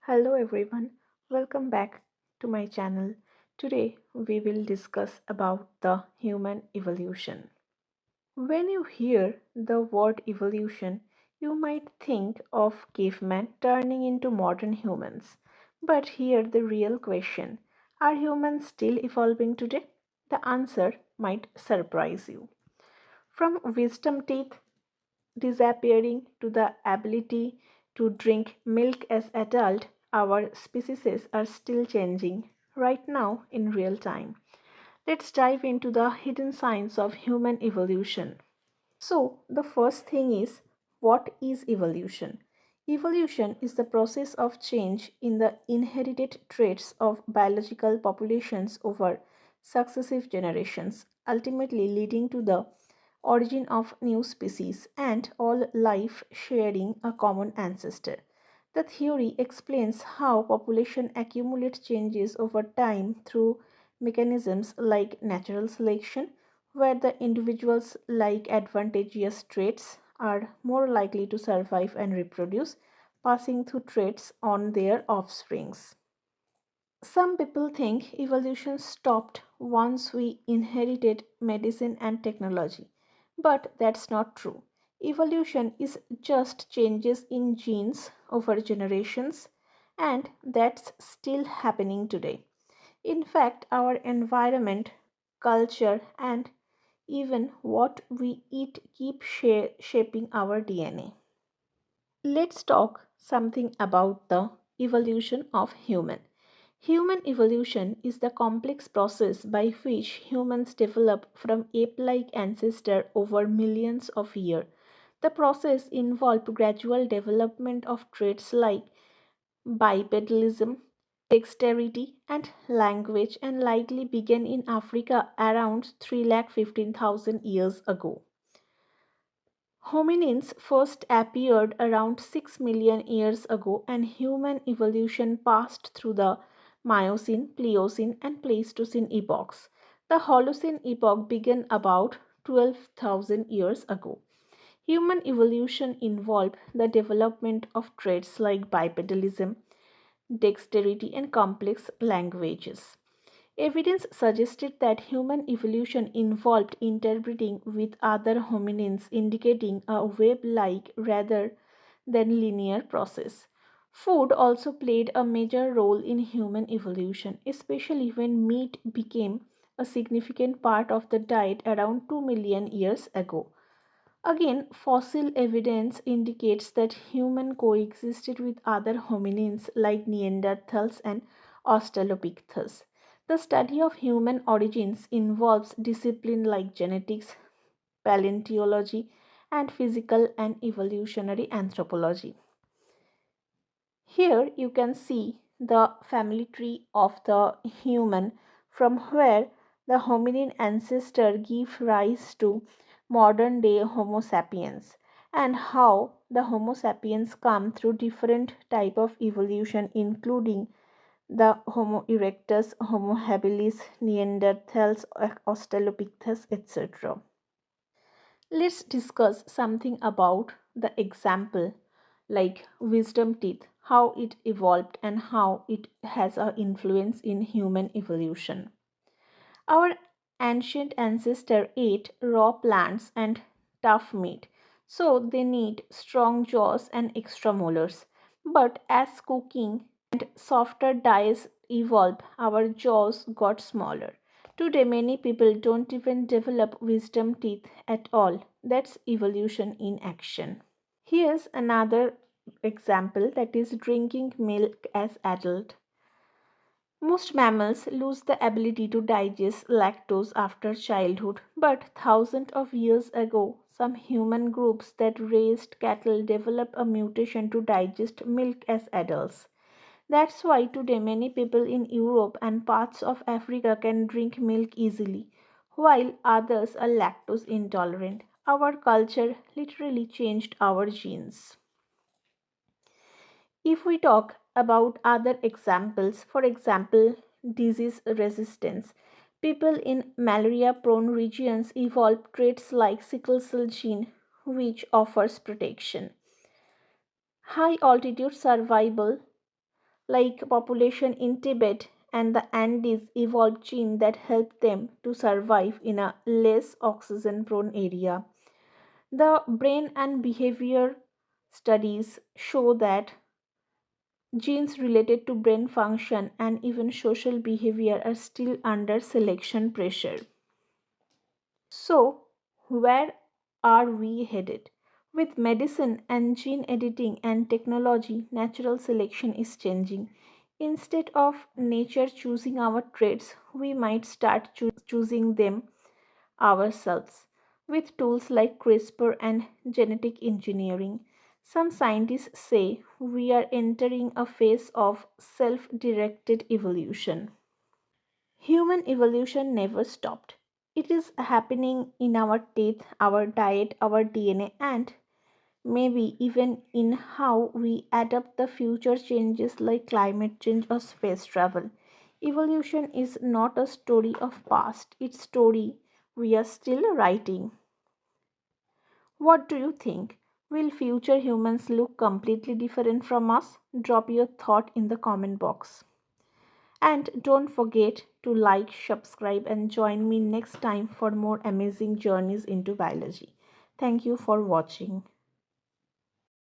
Hello everyone, welcome back to my channel. Today we will discuss about the human evolution. When you hear the word evolution, you might think of cavemen turning into modern humans. But here the real question, are humans still evolving today? The answer might surprise you. From wisdom teeth disappearing to the ability to drink milk as adult, our species are still changing right now in real time. Let's dive into the hidden science of human evolution. So, the first thing is, what is evolution? Evolution is the process of change in the inherited traits of biological populations over successive generations, ultimately leading to the origin of new species and all life sharing a common ancestor. The theory explains how population accumulate changes over time through mechanisms like natural selection, where the individuals like advantageous traits are more likely to survive and reproduce, passing through traits on their offsprings. Some people think evolution stopped once we inherited medicine and technology, but that's not true. Evolution is just changes in genes over generations, and that's still happening today. In fact, our environment, culture, and even what we eat keep shaping our DNA. Let's talk something about the evolution of human. Human evolution is the complex process by which humans develop from ape-like ancestor over millions of years. The process involved gradual development of traits like bipedalism, dexterity, and language and likely began in Africa around 315,000 years ago. Hominins first appeared around 6 million years ago, and human evolution passed through the Miocene, Pliocene, and Pleistocene epochs. The Holocene epoch began about 12,000 years ago. Human evolution involved the development of traits like bipedalism, dexterity, and complex languages. Evidence suggested that human evolution involved interbreeding with other hominins, indicating a web like rather than linear process. Food also played a major role in human evolution, especially when meat became a significant part of the diet around 2 million years ago. Again, fossil evidence indicates that humans coexisted with other hominins like Neanderthals and Australopithecus. The study of human origins involves disciplines like genetics, paleontology, and physical and evolutionary anthropology. Here you can see the family tree of the human from where the hominin ancestor gave rise to modern day Homo sapiens and how the Homo sapiens come through different type of evolution including the Homo erectus, Homo habilis, Neanderthals, Australopithecus, etc. Let's discuss something about the example like wisdom teeth, how it evolved and how it has an influence in human evolution. Our ancient ancestor ate raw plants and tough meat, so they need strong jaws and extra molars. But as cooking and softer diets evolved, our jaws got smaller. Today, many people don't even develop wisdom teeth at all. That's evolution in action. Here's another example that is drinking milk as adult. Most mammals lose the ability to digest lactose after childhood, but thousands of years ago, some human groups that raised cattle developed a mutation to digest milk as adults. That's why today many people in Europe and parts of Africa can drink milk easily, while others are lactose intolerant. Our culture literally changed our genes. If we talk about other examples, for example, disease resistance, people in malaria prone regions evolved traits like sickle cell gene, which offers protection. High altitude survival like population in Tibet and the Andes evolved genes that help them to survive in a less oxygen prone area. The brain and behavior studies show that genes related to brain function and even social behavior are still under selection pressure. So, where are we headed? With medicine and gene editing and technology, natural selection is changing. Instead of nature choosing our traits, we might start choosing them ourselves with tools like CRISPR and genetic engineering. Some scientists say we are entering a phase of self directed evolution. Human evolution never stopped. It is happening in our teeth, our diet, our DNA, and maybe even in how we adapt the future changes like climate change or space travel. Evolution is not a story of past, it's story we are still writing. What do you think? Will future humans look completely different from us? Drop your thought in the comment box. And don't forget to like, subscribe, and join me next time for more amazing journeys into biology. Thank you for watching.